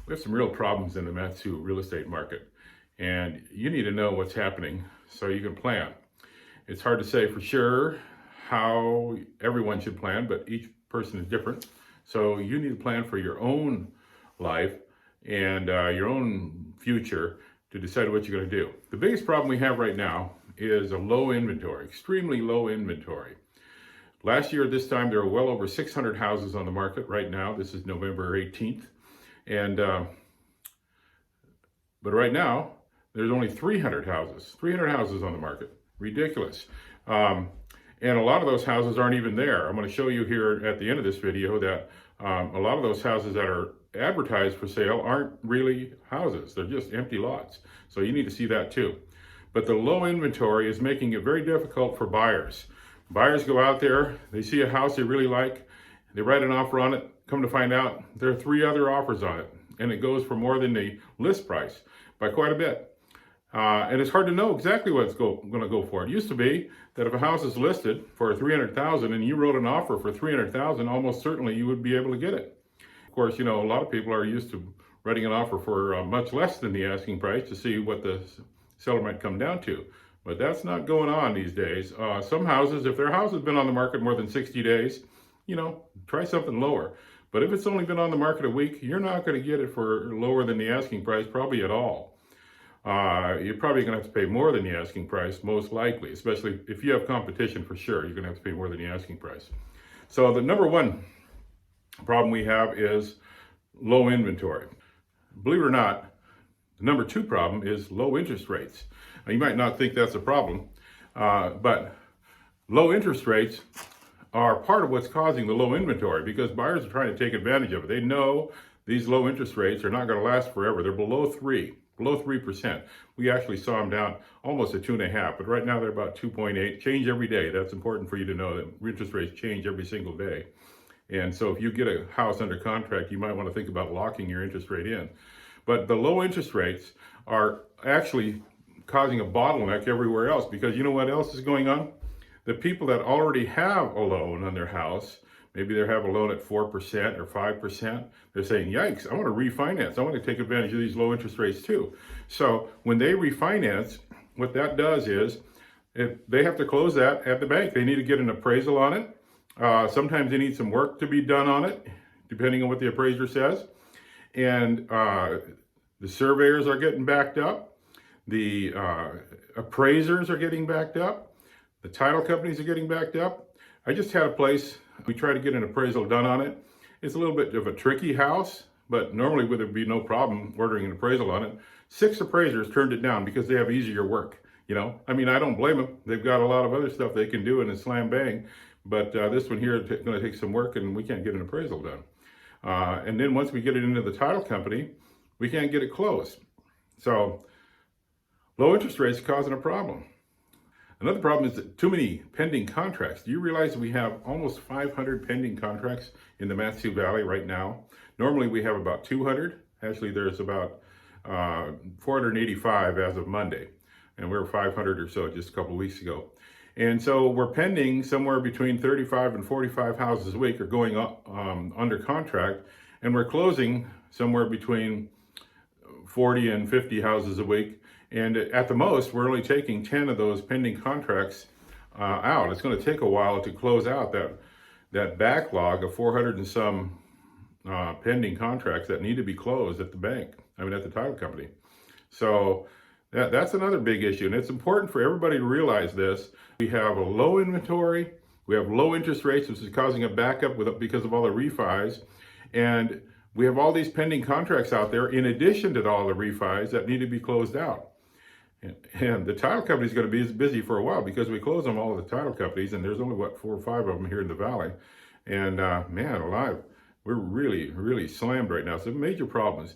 We have some real problems in the Matsu real estate market, and you need to know what's happening so you can plan. It's hard to say for sure how everyone should plan, but each person is different. So you need to plan for your own life and your own future to decide what you're going to do. The biggest problem we have right now is a low inventory, extremely low inventory. Last year at this time, there were well over 600 houses on the market. Right now, this is November 18th. And but right now, there's only 300 houses on the market. Ridiculous. And a lot of those houses aren't even there. I'm going to show you here at the end of this video that a lot of those houses that are advertised for sale aren't really houses. They're just empty lots. So you need to see that too. But the low inventory is making it very difficult for buyers. Buyers go out there, they see a house they really like, they write an offer on it, come to find out there are 3 other offers on it, and it goes for more than the list price by quite a bit. And it's hard to know exactly what it's going to go for. It used to be that if a house is listed for $300,000 and you wrote an offer for $300,000, almost certainly you would be able to get it. Of course, you know, a lot of people are used to writing an offer for much less than the asking price to see what the seller might come down to. But that's not going on these days. Some houses, if their house has been on the market more than 60 days, you know, try something lower. But if it's only been on the market a week, you're not going to get it for lower than the asking price, probably at all. You're probably going to have to pay more than the asking price, most likely, especially if you have competition for sure. You're going to have to pay more than the asking price. So the number one problem we have is low inventory. Believe it or not, the number 2 problem is low interest rates. Now, you might not think that's a problem, but low interest rates are part of what's causing the low inventory because buyers are trying to take advantage of it. They know these low interest rates are not going to last forever. They're below 3%. We actually saw them down almost at 2.5, but right now they're about 2.8. Change every day. That's important for you to know that interest rates change every single day. And so if you get a house under contract, you might want to think about locking your interest rate in. But the low interest rates are actually causing a bottleneck everywhere else because you know what else is going on? The people that already have a loan on their house, maybe they have a loan at 4% or 5%, they're saying, yikes, I want to refinance. I want to take advantage of these low interest rates too. So when they refinance, what that does is if they have to close that at the bank. They need to get an appraisal on it. Sometimes they need some work to be done on it, depending on what the appraiser says. And the surveyors are getting backed up. The appraisers are getting backed up. The title companies are getting backed up. I just had a place, we tried to get an appraisal done on it. It's a little bit of a tricky house, but normally would there be no problem ordering an appraisal on it. 6 appraisers turned it down because they have easier work. You know, I mean, I don't blame them. They've got a lot of other stuff they can do and it's slam bang. But this one here is going to take some work and we can't get an appraisal done. And then once we get it into the title company, we can't get it closed. So low interest rates causing a problem. Another problem is that too many pending contracts. Do you realize we have almost 500 pending contracts in the Matsu Valley right now? Normally we have about 200. Actually, there's about 485 as of Monday. And we were 500 or so just a couple of weeks ago. And so we're pending somewhere between 35 and 45 houses a week are going up under contract. And we're closing somewhere between 40 and 50 houses a week. And at the most, we're only taking 10 of those pending contracts out. It's going to take a while to close out that backlog of 400 and some pending contracts that need to be closed at the bank, at the title company. So that's another big issue. And it's important for everybody to realize this. We have a low inventory. We have low interest rates, which is causing a backup because of all the refis. And we have all these pending contracts out there in addition to all the refis that need to be closed out. And the title company is going to be busy for a while because we close on all of the title companies, and there's only, 4 or 5 of them here in the valley. And man alive, we're really, really slammed right now. So major problems.